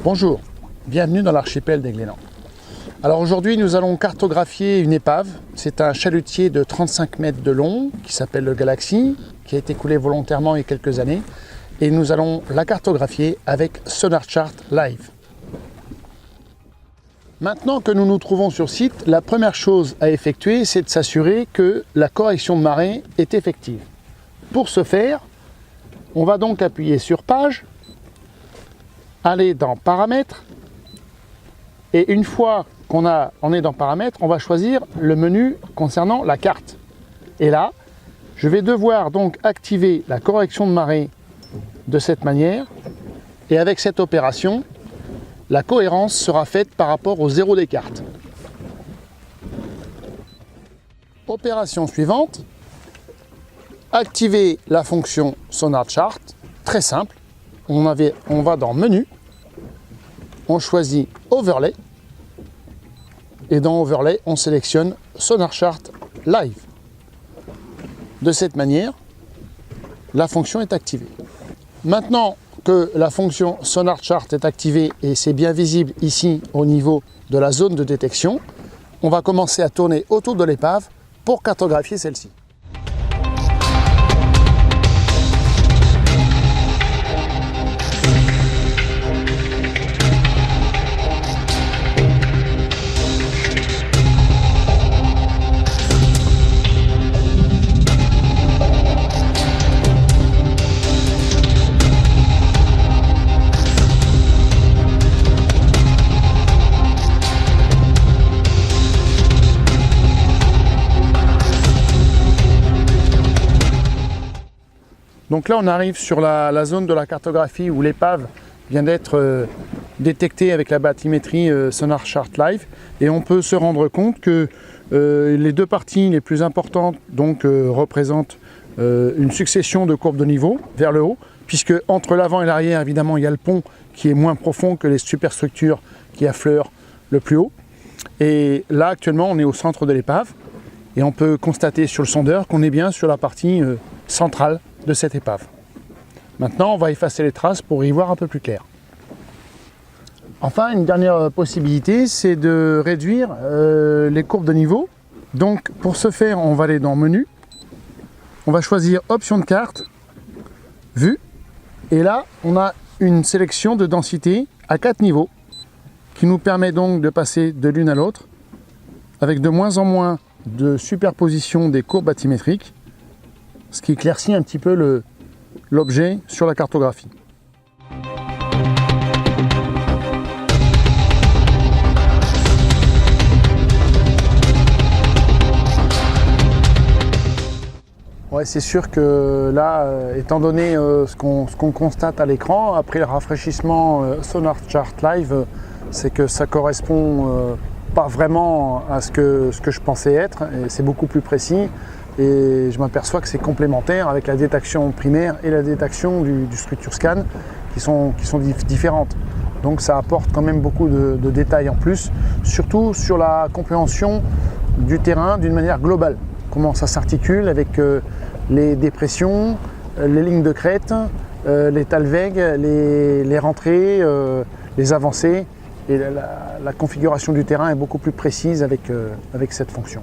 Bonjour, bienvenue dans l'archipel des Glénans. Alors aujourd'hui nous allons cartographier une épave. C'est un chalutier de 35 mètres de long qui s'appelle le Galaxy, qui a été coulé volontairement il y a quelques années. Et nous allons la cartographier avec SonarChart Live. Maintenant que nous nous trouvons sur site, la première chose à effectuer, c'est de s'assurer que la correction de marée est effective. Pour ce faire, on va donc appuyer sur Page, aller dans Paramètres, et une fois qu'on est dans Paramètres, on va choisir le menu concernant la carte. Et là, je vais devoir donc activer la correction de marée de cette manière, et avec cette opération, la cohérence sera faite par rapport au zéro des cartes. Opération suivante, activer la fonction SonarChart, très simple. On va dans Menu, on choisit Overlay, et dans Overlay, on sélectionne SonarChart Live. De cette manière, la fonction est activée. Maintenant que la fonction SonarChart est activée et c'est bien visible ici au niveau de la zone de détection, on va commencer à tourner autour de l'épave pour cartographier celle-ci. Donc là on arrive sur la zone de la cartographie où l'épave vient d'être détectée avec la bathymétrie SonarChart Live, et on peut se rendre compte que les deux parties les plus importantes représentent une succession de courbes de niveau vers le haut, puisque entre l'avant et l'arrière évidemment il y a le pont qui est moins profond que les superstructures qui affleurent le plus haut. Et là actuellement on est au centre de l'épave et on peut constater sur le sondeur qu'on est bien sur la partie centrale de cette épave. Maintenant, on va effacer les traces pour y voir un peu plus clair. Enfin, une dernière possibilité, c'est de réduire les courbes de niveau. Donc, pour ce faire, on va aller dans Menu, on va choisir Option de carte, Vue, et là, on a une sélection de densité à 4 niveaux qui nous permet donc de passer de l'une à l'autre avec de moins en moins de superposition des courbes bathymétriques, ce qui éclaircit un petit peu l'objet sur la cartographie. Ouais, c'est sûr que là, étant donné ce qu'on constate à l'écran, après le rafraîchissement SonarChart Live, c'est que ça correspond pas vraiment à ce que je pensais être, et c'est beaucoup plus précis. Et je m'aperçois que c'est complémentaire avec la détection primaire et la détection du structure scan qui sont différentes. Donc ça apporte quand même beaucoup de détails en plus, surtout sur la compréhension du terrain d'une manière globale. Comment ça s'articule avec les dépressions, les lignes de crête, les talwegs, les rentrées, les avancées. Et la configuration du terrain est beaucoup plus précise avec cette fonction.